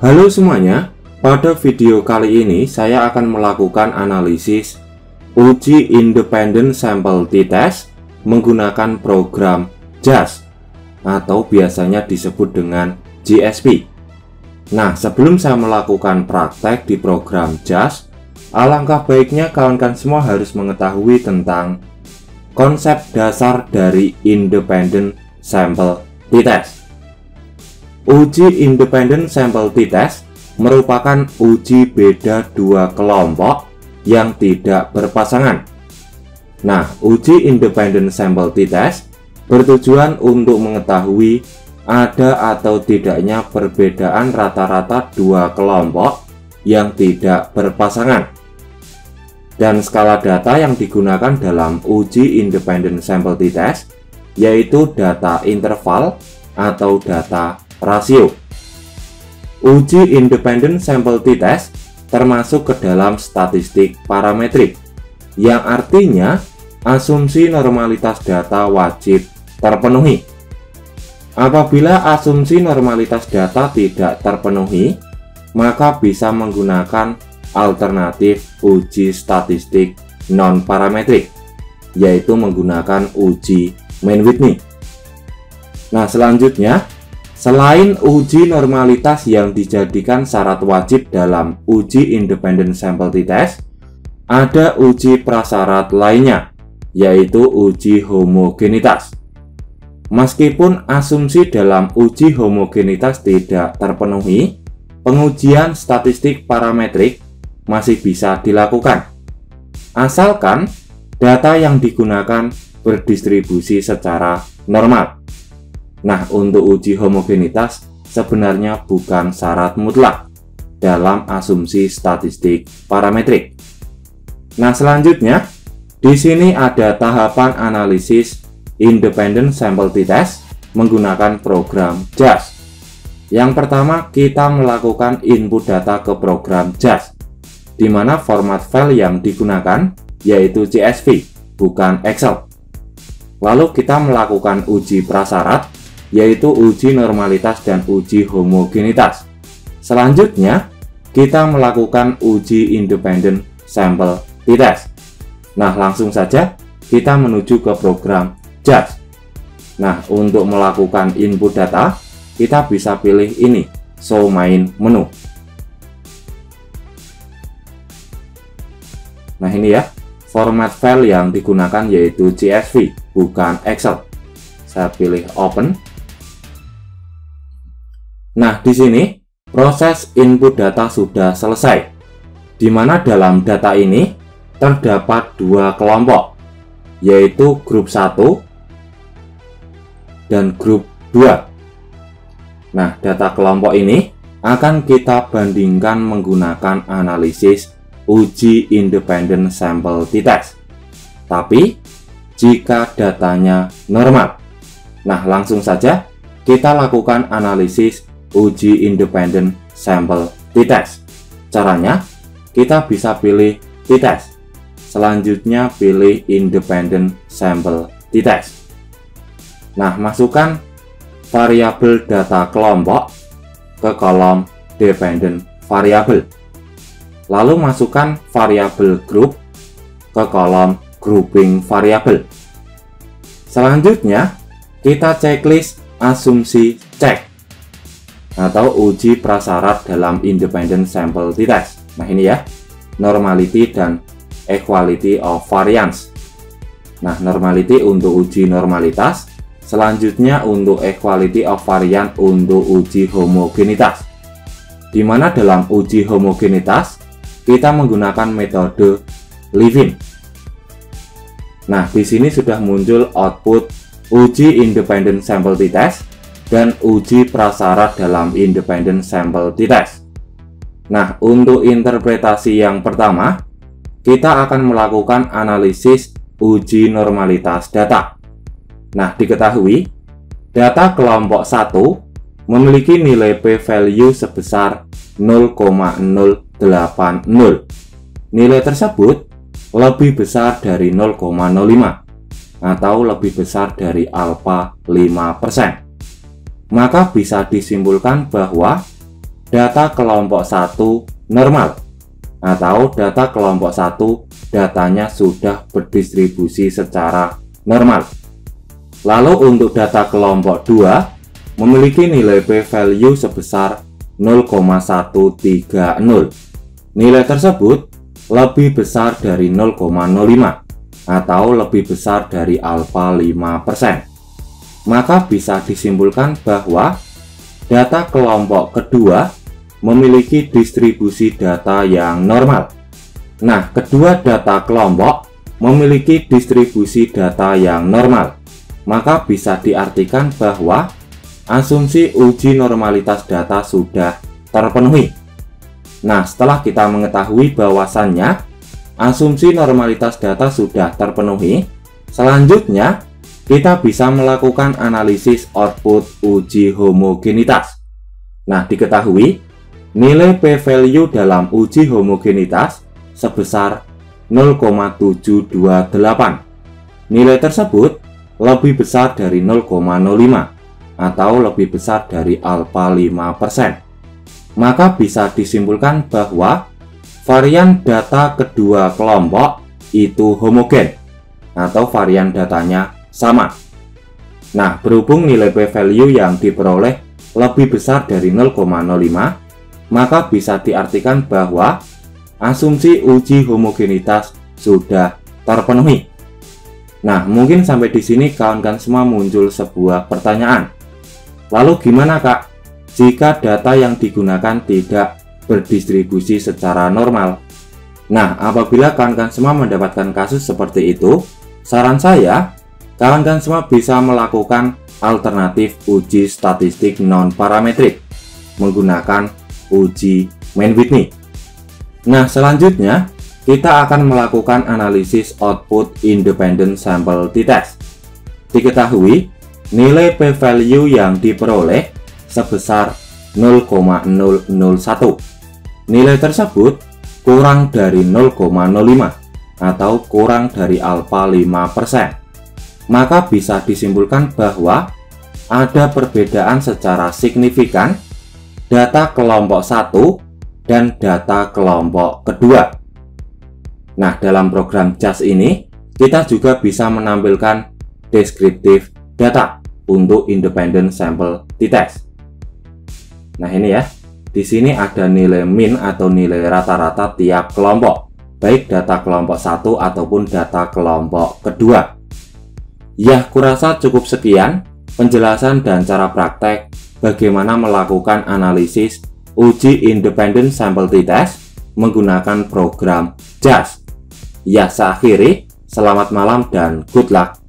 Halo semuanya, pada video kali ini saya akan melakukan analisis uji independent sample t-test menggunakan program JASP atau biasanya disebut dengan GSP. Nah, sebelum saya melakukan praktek di program JASP, alangkah baiknya kawan-kawan semua harus mengetahui tentang konsep dasar dari independent sample t-test. Uji independent sample t-test merupakan uji beda dua kelompok yang tidak berpasangan. Nah, uji independent sample t-test bertujuan untuk mengetahui ada atau tidaknya perbedaan rata-rata dua kelompok yang tidak berpasangan. Dan skala data yang digunakan dalam uji independent sample t-test yaitu data interval atau data rasio. Uji independent sample t-test termasuk ke dalam statistik parametrik, yang artinya asumsi normalitas data wajib terpenuhi. Apabila asumsi normalitas data tidak terpenuhi, maka bisa menggunakan alternatif uji statistik non-parametrik, yaitu menggunakan uji Mann-Whitney. Nah, selanjutnya, selain uji normalitas yang dijadikan syarat wajib dalam uji independent sample t-test, ada uji prasyarat lainnya, yaitu uji homogenitas. Meskipun asumsi dalam uji homogenitas tidak terpenuhi, pengujian statistik parametrik masih bisa dilakukan, asalkan data yang digunakan berdistribusi secara normal. Nah, untuk uji homogenitas sebenarnya bukan syarat mutlak dalam asumsi statistik parametrik. Nah, selanjutnya di sini ada tahapan analisis independent sample t-test menggunakan program JASP. Yang pertama, kita melakukan input data ke program JASP, di mana format file yang digunakan yaitu CSV, bukan Excel. Lalu kita melakukan uji prasyarat, yaitu uji normalitas dan uji homogenitas. Selanjutnya, kita melakukan uji independent sample t-test. Nah, langsung saja kita menuju ke program JASP. Nah, untuk melakukan input data, kita bisa pilih ini, Show Main Menu. Nah, ini ya, format file yang digunakan yaitu CSV, bukan Excel. Saya pilih Open. Nah, di sini proses input data sudah selesai, di mana dalam data ini terdapat dua kelompok, yaitu grup 1 dan grup 2. Nah, data kelompok ini akan kita bandingkan menggunakan analisis uji independent sample t-test. Tapi, jika datanya normal. Nah, langsung saja kita lakukan analisis uji independent sample t-test. Caranya, kita bisa pilih t-test. Selanjutnya pilih independent sample t-test. Nah, masukkan variabel data kelompok ke kolom dependent variable. Lalu masukkan variabel group ke kolom grouping variable. Selanjutnya, kita checklist asumsi cek atau uji prasyarat dalam independent sample t-test. Nah, ini ya, normality dan equality of variance. Nah, normality untuk uji normalitas, selanjutnya untuk equality of variance untuk uji homogenitas. Di mana dalam uji homogenitas kita menggunakan metode Levin. Nah, di sini sudah muncul output uji independent sample t-test dan uji prasyarat dalam independent sample t-test. Nah, untuk interpretasi yang pertama, kita akan melakukan analisis uji normalitas data. Nah, diketahui data kelompok 1 memiliki nilai p-value sebesar 0,080. Nilai tersebut lebih besar dari 0,05 atau lebih besar dari alfa 5%. Maka bisa disimpulkan bahwa data kelompok 1 normal, atau data kelompok 1 datanya sudah berdistribusi secara normal. Lalu untuk data kelompok 2 memiliki nilai p-value sebesar 0,130. Nilai tersebut lebih besar dari 0,05 atau lebih besar dari alfa 5%. Maka bisa disimpulkan bahwa data kelompok kedua memiliki distribusi data yang normal. Nah, kedua data kelompok memiliki distribusi data yang normal. Maka bisa diartikan bahwa asumsi uji normalitas data sudah terpenuhi. Nah, setelah kita mengetahui bahwasannya asumsi normalitas data sudah terpenuhi, selanjutnya kita bisa melakukan analisis output uji homogenitas. Nah, diketahui nilai p-value dalam uji homogenitas sebesar 0,728. Nilai tersebut lebih besar dari 0,05 atau lebih besar dari alfa 5%. Maka bisa disimpulkan bahwa varian data kedua kelompok itu homogen atau varian datanya sama. Nah, berhubung nilai p-value yang diperoleh lebih besar dari 0,05, maka bisa diartikan bahwa asumsi uji homogenitas sudah terpenuhi. Nah, mungkin sampai di sini kawan-kawan semua muncul sebuah pertanyaan. Lalu gimana, Kak, jika data yang digunakan tidak berdistribusi secara normal? Nah, apabila kawan-kawan semua mendapatkan kasus seperti itu, saran saya, kawan-kawan semua bisa melakukan alternatif uji statistik non-parametrik menggunakan uji Mann-Whitney. Nah, selanjutnya kita akan melakukan analisis output independent sample t-test. Diketahui nilai p-value yang diperoleh sebesar 0,001. Nilai tersebut kurang dari 0,05 atau kurang dari alfa 5%. Maka bisa disimpulkan bahwa ada perbedaan secara signifikan data kelompok 1 dan data kelompok kedua. Nah, dalam program JAS ini kita juga bisa menampilkan deskriptif data untuk independent sample t-test. Nah, ini ya. Di sini ada nilai min atau nilai rata-rata tiap kelompok, baik data kelompok 1 ataupun data kelompok kedua. Ya, kurasa cukup sekian penjelasan dan cara praktek bagaimana melakukan analisis uji independent sample t-test menggunakan program JAS. Ya, saya akhiri. Selamat malam dan good luck.